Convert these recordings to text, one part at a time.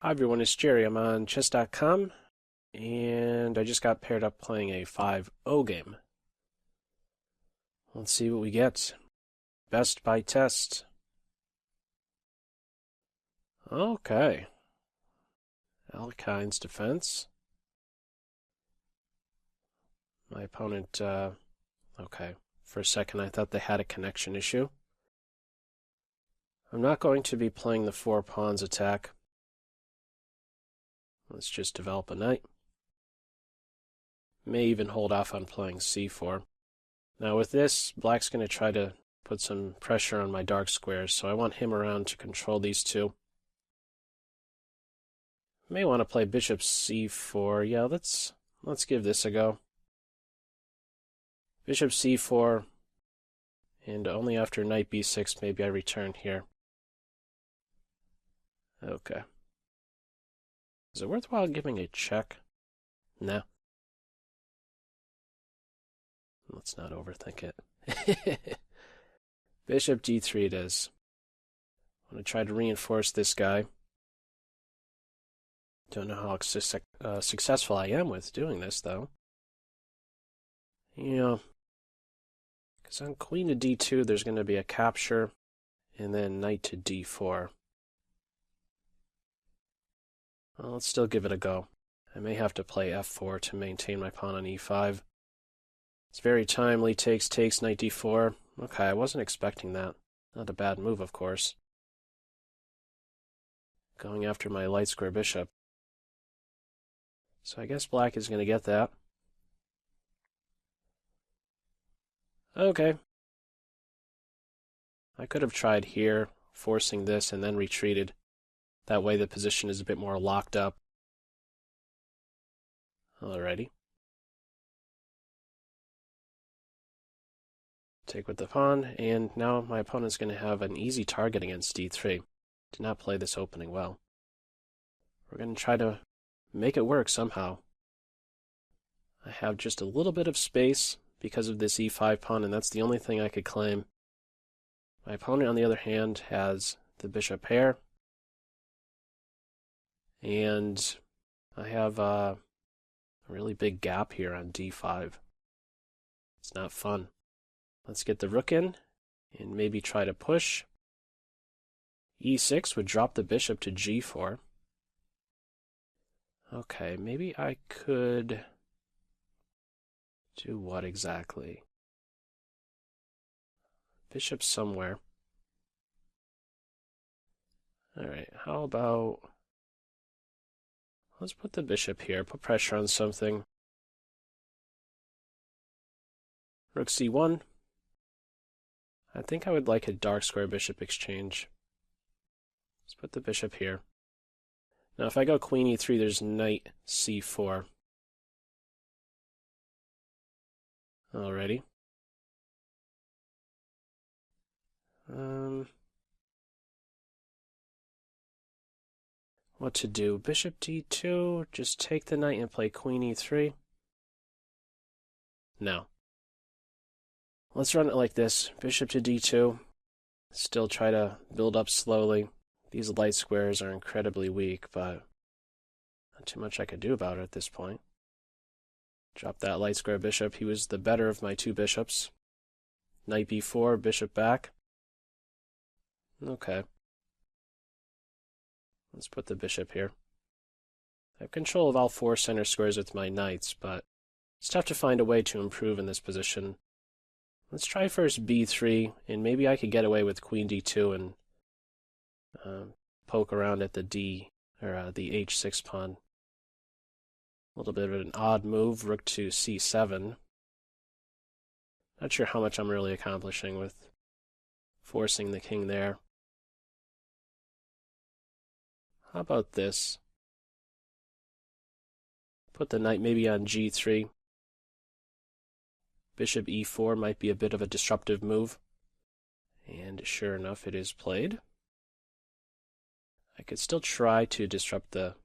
Hi everyone, it's Jerry. I'm on chess.com and I just got paired up playing a 5-0 game. Let's see what we get. Best by test. Okay. Alekhine's defense. My opponent, okay. For a second I thought they had a connection issue. I'm not going to be playing the 4 pawns attack. Let's just develop a knight. May even hold off on playing c4. Now with this, black's going to try to put some pressure on my dark squares, so I want him around to control these two. May want to play bishop c4. Yeah, let's give this a go. Bishop c4, and only after knight b6 maybe I return here. Okay. Is it worthwhile giving a check? No. Let's not overthink it. Bishop d3 it is. I'm going to try to reinforce this guy. Don't know how successful I am with doing this, though. You know, because on queen to d2, there's going to be a capture, and then knight to d4. Well, let's still give it a go. I may have to play f4 to maintain my pawn on e5. It's very timely. Takes, knight d4. Okay, I wasn't expecting that. Not a bad move, of course. Going after my light square bishop. So I guess black is going to get that. Okay. I could have tried here, forcing this, and then retreated. That way the position is a bit more locked up. Alrighty. Take with the pawn, and now my opponent's going to have an easy target against d3. Did not play this opening well. We're going to try to make it work somehow. I have just a little bit of space because of this e5 pawn, and that's the only thing I could claim. My opponent, on the other hand, has the bishop pair. And I have a really big gap here on d5. It's not fun. Let's get the rook in and maybe try to push. e6 would drop the bishop to g4. Okay, maybe I could do what exactly? Bishop somewhere. Alright, how about... Let's put the bishop here, put pressure on something. Rook c1. I think I would like a dark square bishop exchange. Let's put the bishop here. Now if I go queen e3, there's knight c4. Alrighty. What to do? Bishop d2, just take the knight and play queen e3. No. Let's run it like this. Bishop to d2. Still try to build up slowly. These light squares are incredibly weak, but not too much I could do about it at this point. Drop that light square bishop. He was the better of my two bishops. Knight b4, bishop back. Okay. Let's put the bishop here. I have control of all 4 center squares with my knights, but it's tough to find a way to improve in this position. Let's try first b3, and maybe I could get away with queen d2 and poke around at the the h6 pawn. A little bit of an odd move, rook to c7. Not sure how much I'm really accomplishing with forcing the king there. How about this? Put the knight maybe on g3. Bishop e4 might be a bit of a disruptive move. And sure enough, it is played. I could still try to disrupt the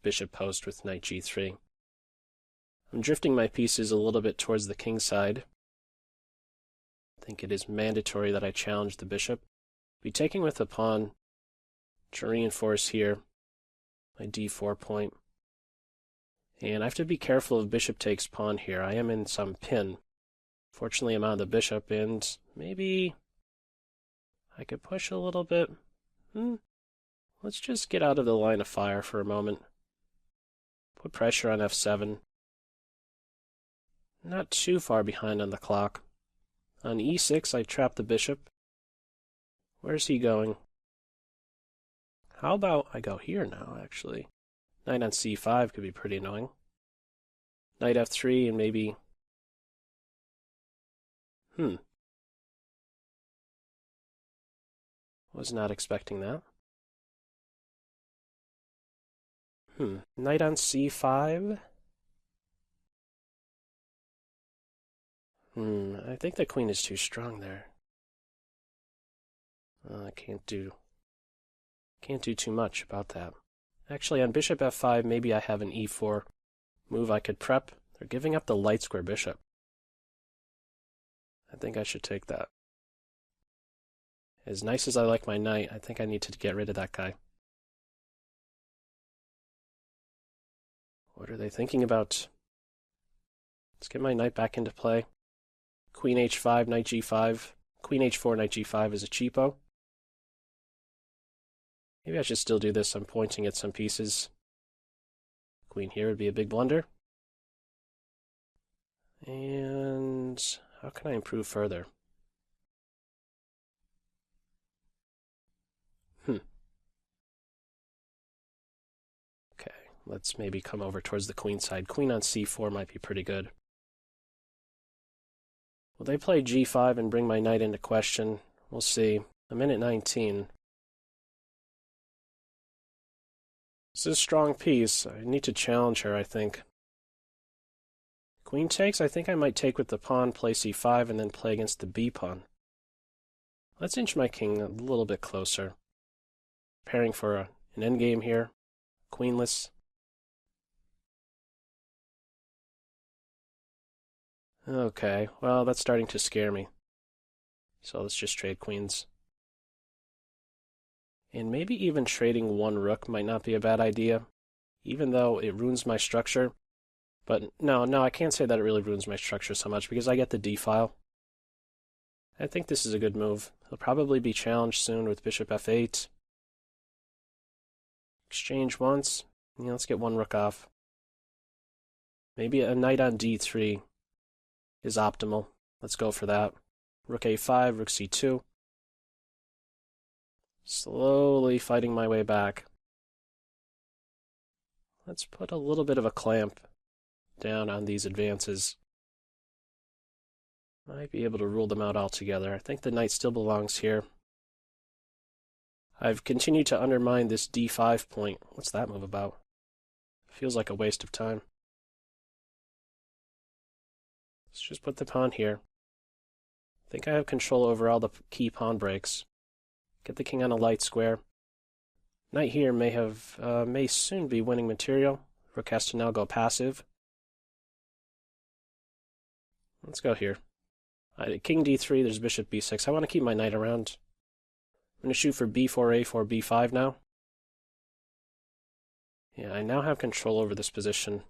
bishop post with knight g3. I'm drifting my pieces a little bit towards the king side. I think it is mandatory that I challenge the bishop. Be taking with the pawn to reinforce here. my d4 point. And I have to be careful of bishop takes pawn here. I am in some pin. Fortunately, I'm out of the bishop, and maybe I could push a little bit. Let's just get out of the line of fire for a moment. Put pressure on f7. Not too far behind on the clock. On e6, I trap the bishop. Where's he going? How about I go here now, actually? Knight on c5 could be pretty annoying. Knight f3 and maybe... Was not expecting that. Knight on c5? I think the queen is too strong there. I can't do too much about that. Actually, on bishop f5, maybe I have an e4 move I could prep. They're giving up the light square bishop. I think I should take that. As nice as I like my knight, I think I need to get rid of that guy. What are they thinking about? Let's get my knight back into play. Queen h5, knight g5. Queen h4, knight g5 is a cheapo. Maybe I should still do this. I'm pointing at some pieces. Queen here would be a big blunder. And how can I improve further? Okay, let's maybe come over towards the queen side. Queen on c4 might be pretty good. Will they play g5 and bring my knight into question? We'll see. I'm in at 19. This is a strong piece. I need to challenge her, I think. Queen takes. I think I might take with the pawn, play c5, and then play against the b pawn. Let's inch my king a little bit closer. Preparing for an endgame here. Queenless. Okay, well, that's starting to scare me. So let's just trade queens. And maybe even trading one rook might not be a bad idea, even though it ruins my structure. But no, I can't say that it really ruins my structure so much, because I get the d-file. I think this is a good move. He'll probably be challenged soon with bishop f8. Exchange once. Yeah, let's get one rook off. Maybe a knight on d3 is optimal. Let's go for that. Rook a5, rook c2. Slowly fighting my way back. Let's put a little bit of a clamp down on these advances. Might be able to rule them out altogether. I think the knight still belongs here. I've continued to undermine this d5 point. What's that move about? Feels like a waste of time. Let's just put the pawn here. I think I have control over all the key pawn breaks. Get the king on a light square. Knight here may soon be winning material. Rook has to now go passive. Let's go here. King d3, there's bishop b6. I want to keep my knight around. I'm going to shoot for b4, a4, b5 now. Yeah, I now have control over this position.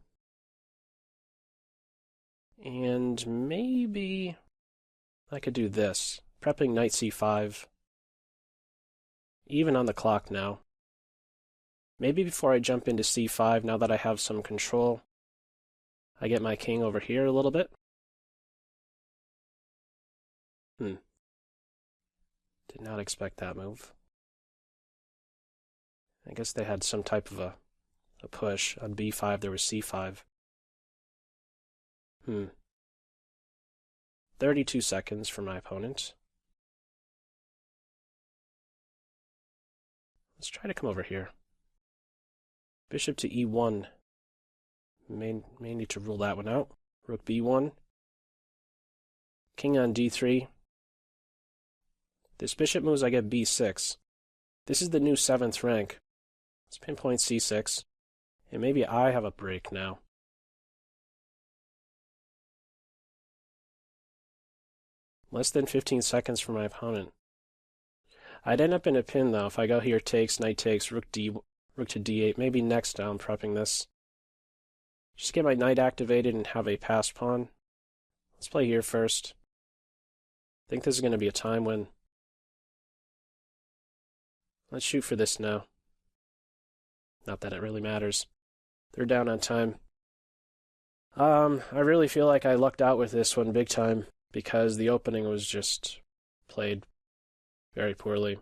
And maybe I could do this. Prepping knight c5. Even on the clock now. Maybe before I jump into c5, now that I have some control, I get my king over here a little bit. Did not expect that move. I guess they had some type of a push. On b5 there was c5. 32 seconds for my opponent. Let's try to come over here. Bishop to e1. May need to rule that one out. Rook b1. King on d3. This bishop moves, I get b6. This is the new 7th rank. Let's pinpoint c6. And maybe I have a break now. Less than 15 seconds for my opponent. I'd end up in a pin, though, if I go here, takes, knight takes, rook d, rook to d8. Maybe next I'm prepping this. Just get my knight activated and have a pass pawn. Let's play here first. I think this is going to be a time when... Let's shoot for this now. Not that it really matters. They're down on time. I really feel like I lucked out with this one big time because the opening was just played very poorly.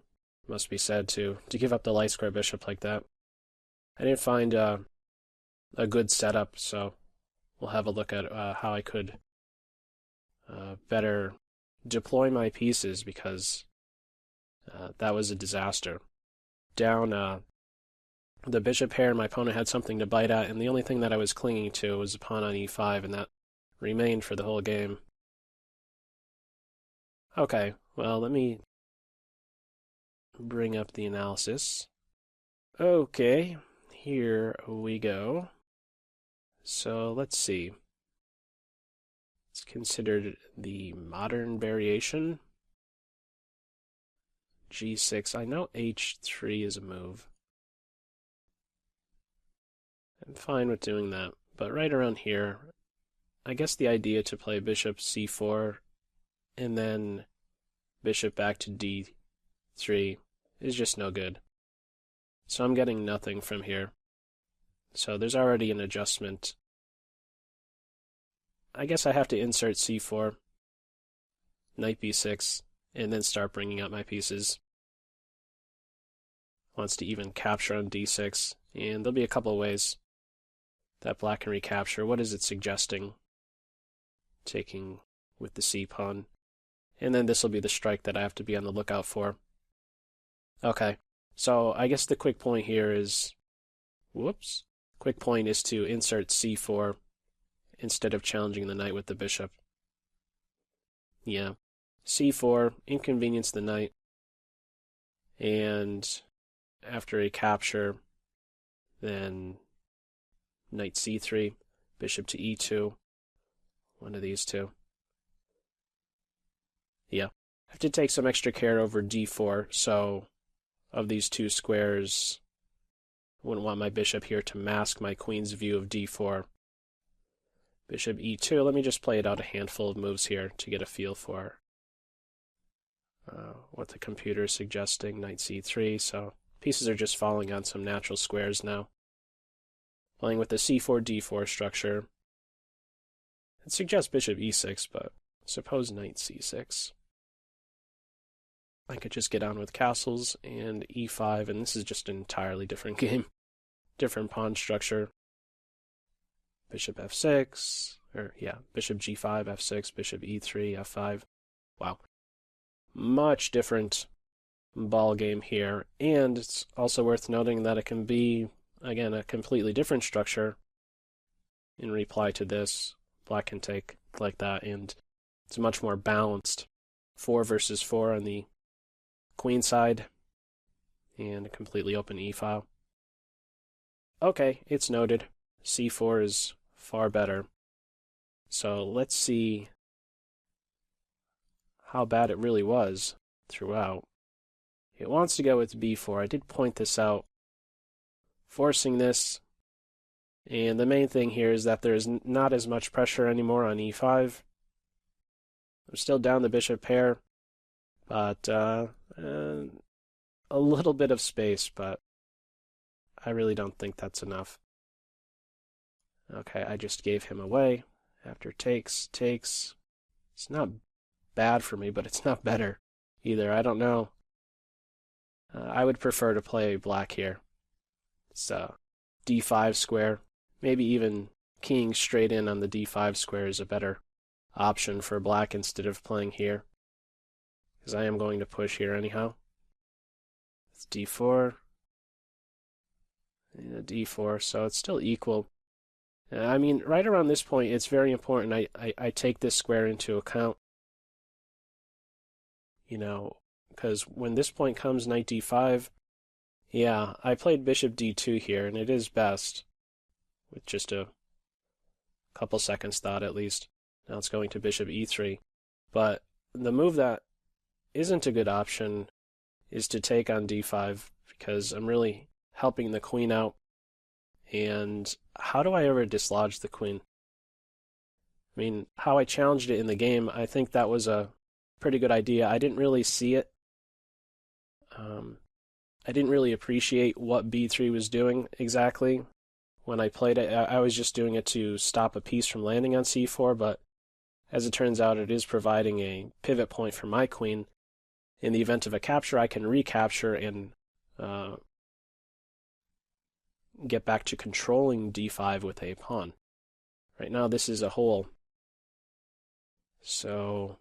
Must be said to give up the light square bishop like that. I didn't find a good setup, so we'll have a look at how I could better deploy my pieces because that was a disaster. Down the bishop pair, my opponent had something to bite at, and the only thing that I was clinging to was a pawn on e5, and that remained for the whole game. Okay, well, let me bring up the analysis. Okay, here we go. So let's see. It's considered the modern variation. G6. I know H3 is a move. I'm fine with doing that, but right around here, I guess the idea to play bishop c4 and then bishop back to d3 is just no good. So I'm getting nothing from here. So there's already an adjustment. I guess I have to insert c4, knight b6, and then start bringing up my pieces. Wants to even capture on d6, and there'll be a couple of ways that black can recapture. What is it suggesting? Taking with the c pawn. And then this will be the strike that I have to be on the lookout for. Okay, so I guess the quick point here is... Whoops. Quick point is to insert c4 instead of challenging the knight with the bishop. Yeah. c4, inconvenience the knight. And after a capture, then knight c3, bishop to e2, one of these two. Yeah, I have to take some extra care over d4, so of these two squares, I wouldn't want my bishop here to mask my queen's view of d4. Bishop e2, let me just play it out a handful of moves here to get a feel for what the computer is suggesting. Knight c3, so pieces are just falling on some natural squares now. Playing with the c4 d4 structure. It suggests bishop e6, but suppose knight c6. I could just get on with castles and e5, and this is just an entirely different game. Different pawn structure. Bishop f6, bishop g5, f6, bishop e3, f5. Wow. Much different ball game here, and it's also worth noting that it can be, again, a completely different structure. In reply to this, black can take like that, and it's much more balanced. 4 versus 4 on the queen side, and a completely open e-file. Okay, it's noted. c4 is far better. So let's see how bad it really was throughout. It wants to go with b4. I did point this out. Forcing this, and the main thing here is that there's not as much pressure anymore on e5. I'm still down the bishop pair, but a little bit of space, but I really don't think that's enough. Okay, I just gave him away after takes. It's not bad for me, but it's not better either. I don't know. I would prefer to play black here. It's d5 square. Maybe even keying straight in on the d5 square is a better option for black instead of playing here, because I am going to push here anyhow. It's d4 and a d4, so it's still equal. I mean, right around this point, it's very important I take this square into account. You know, because when this point comes, knight d5, yeah, I played bishop d2 here, and it is best, with just a couple seconds thought at least. Now it's going to bishop e3. But the move that isn't a good option is to take on d5, because I'm really helping the queen out. And how do I ever dislodge the queen? I mean, how I challenged it in the game, I think that was a pretty good idea. I didn't really see it. I didn't really appreciate what B3 was doing exactly when I played it. I was just doing it to stop a piece from landing on c4, but as it turns out, it is providing a pivot point for my queen. In the event of a capture, I can recapture and get back to controlling d5 with a pawn. Right now, this is a hole. So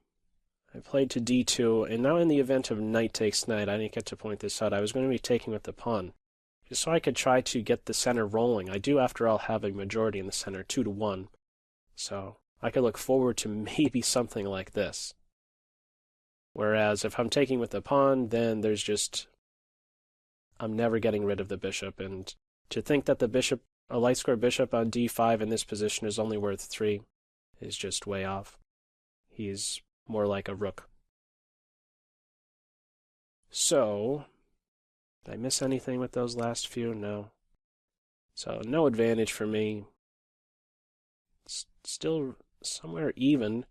I played to d2, and now in the event of knight takes knight, I didn't get to point this out, I was going to be taking with the pawn, just so I could try to get the center rolling. I do, after all, have a majority in the center, 2-1, so I could look forward to maybe something like this. Whereas if I'm taking with the pawn, then there's just, I'm never getting rid of the bishop, and to think that the bishop, a light square bishop on d5 in this position is only worth 3 is just way off. He's more like a rook. So, did I miss anything with those last few? No. So, no advantage for me. Still somewhere even.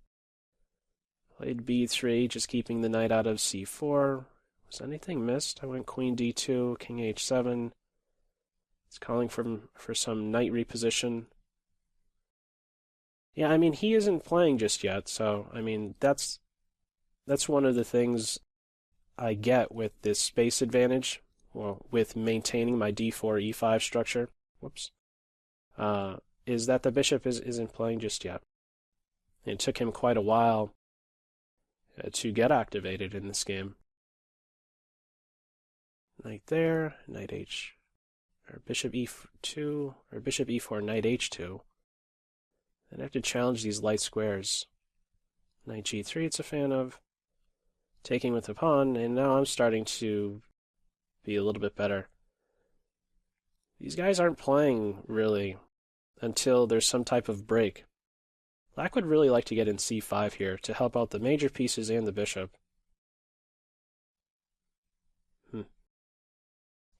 Played b3, just keeping the knight out of c4. Was anything missed? I went queen d2, king h7. It's calling for some knight reposition. Yeah, I mean, he isn't playing just yet, so, I mean, that's one of the things I get with this space advantage, well, with maintaining my d4 e5 structure, is that the bishop isn't playing just yet. It took him quite a while to get activated in this game. Knight there, knight h, or bishop e2, or bishop e4, knight h2. Then I have to challenge these light squares. Knight g3 it's a fan of. Taking with the pawn, and now I'm starting to be a little bit better. These guys aren't playing, really, until there's some type of break. Black would really like to get in c5 here to help out the major pieces and the bishop.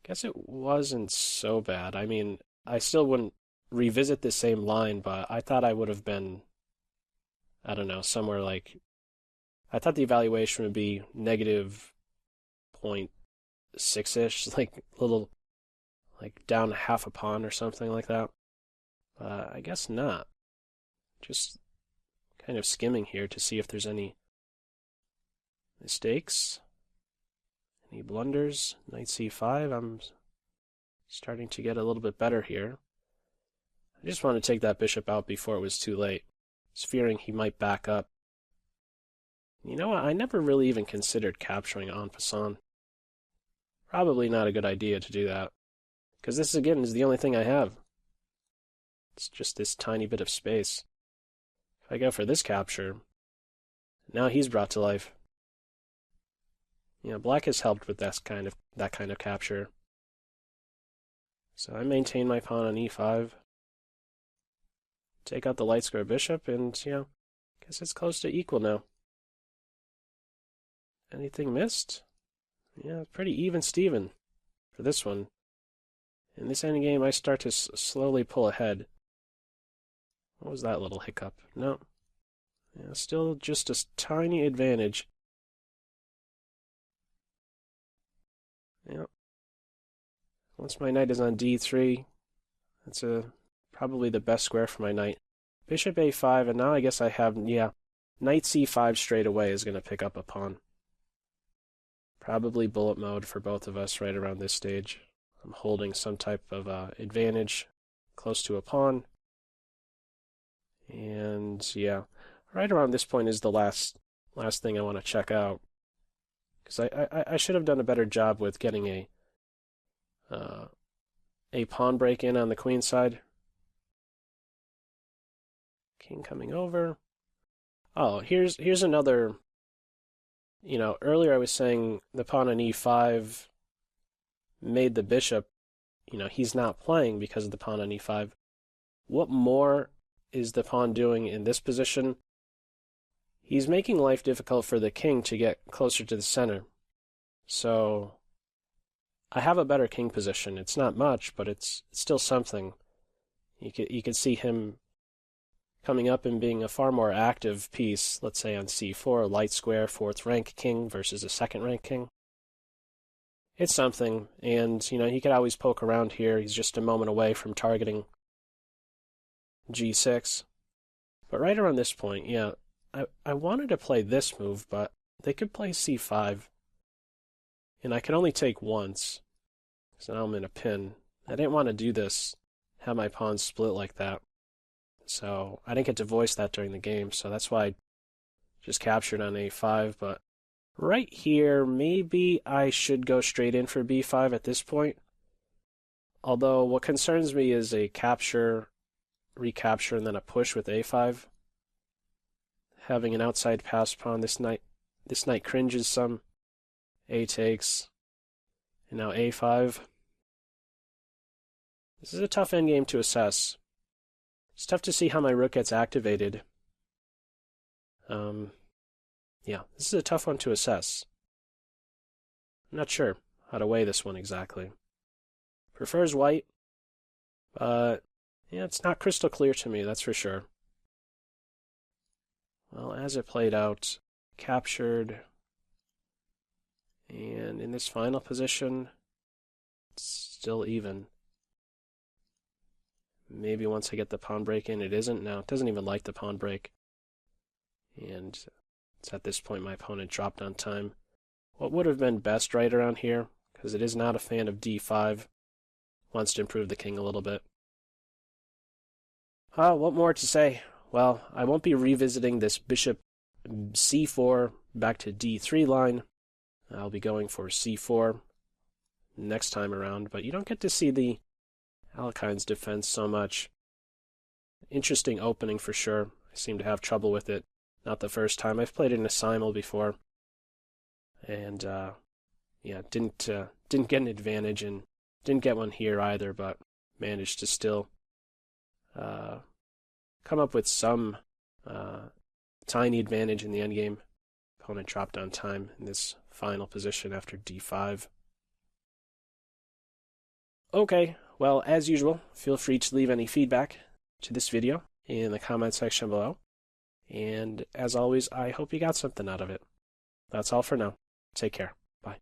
Guess it wasn't so bad. I mean, I still wouldn't revisit the same line, but I thought I would have been, I don't know, somewhere like, I thought the evaluation would be negative 0.6-ish, like a little, like down half a pawn or something like that. But I guess not. Just kind of skimming here to see if there's any mistakes, any blunders. Knight c5, I'm starting to get a little bit better here. I just wanted to take that bishop out before it was too late. I was fearing he might back up. You know what? I never really even considered capturing en passant. Probably not a good idea to do that. Because this, again, is the only thing I have. It's just this tiny bit of space. If I go for this capture, now he's brought to life. You know, black has helped with that kind of capture. So I maintain my pawn on e5. Take out the light square bishop, and, you know, guess it's close to equal now. Anything missed? Yeah, pretty even Steven for this one. In this endgame, I start to slowly pull ahead. What was that little hiccup? No. Yeah, still just a tiny advantage. Yep. Once my knight is on d3, that's probably the best square for my knight. Bishop a5, and now I guess I have, yeah, knight c5 straight away is going to pick up a pawn. Probably bullet mode for both of us right around this stage. I'm holding some type of advantage close to a pawn. And yeah, right around this point is the last thing I want to check out. Because I should have done a better job with getting a pawn break in on the queen side. King coming over. Oh, here's another. You know, earlier I was saying the pawn on e5 made the bishop, you know, he's not playing because of the pawn on e5. What more is the pawn doing in this position? He's making life difficult for the king to get closer to the center. So, I have a better king position. It's not much, but it's still something. You could see him coming up and being a far more active piece, let's say on c4, light square, 4th rank king versus a 2nd rank king. It's something, and he could always poke around here. He's just a moment away from targeting g6. But right around this point, yeah, I wanted to play this move, but they could play c5. And I can only take once, so now I'm in a pin. I didn't want to do this, have my pawns split like that. So I didn't get to voice that during the game, so that's why I just captured on a5. But right here, maybe I should go straight in for b5 at this point. Although what concerns me is a capture, recapture, and then a push with a5. Having an outside pass pawn, this knight cringes some. A takes, and now a5. This is a tough endgame to assess. It's tough to see how my rook gets activated. Yeah, this is a tough one to assess. I'm not sure how to weigh this one exactly. Prefers white, but yeah, it's not crystal clear to me, that's for sure. Well, as it played out, captured. And in this final position, it's still even. Maybe once I get the pawn break in, it isn't. Now, it doesn't even like the pawn break. And it's at this point my opponent dropped on time. What would have been best right around here, because it is not a fan of d5, wants to improve the king a little bit. What more to say? Well, I won't be revisiting this bishop c4 back to d3 line. I'll be going for c4 next time around, but you don't get to see the Alekhine's defense so much. Interesting opening for sure. I seem to have trouble with it. Not the first time. I've played it in a simul before, and yeah, didn't get an advantage, and didn't get one here either, but managed to still come up with some tiny advantage in the endgame. Opponent dropped on time in this final position after d5. Okay, well, as usual, feel free to leave any feedback to this video in the comment section below. And as always, I hope you got something out of it. That's all for now. Take care. Bye.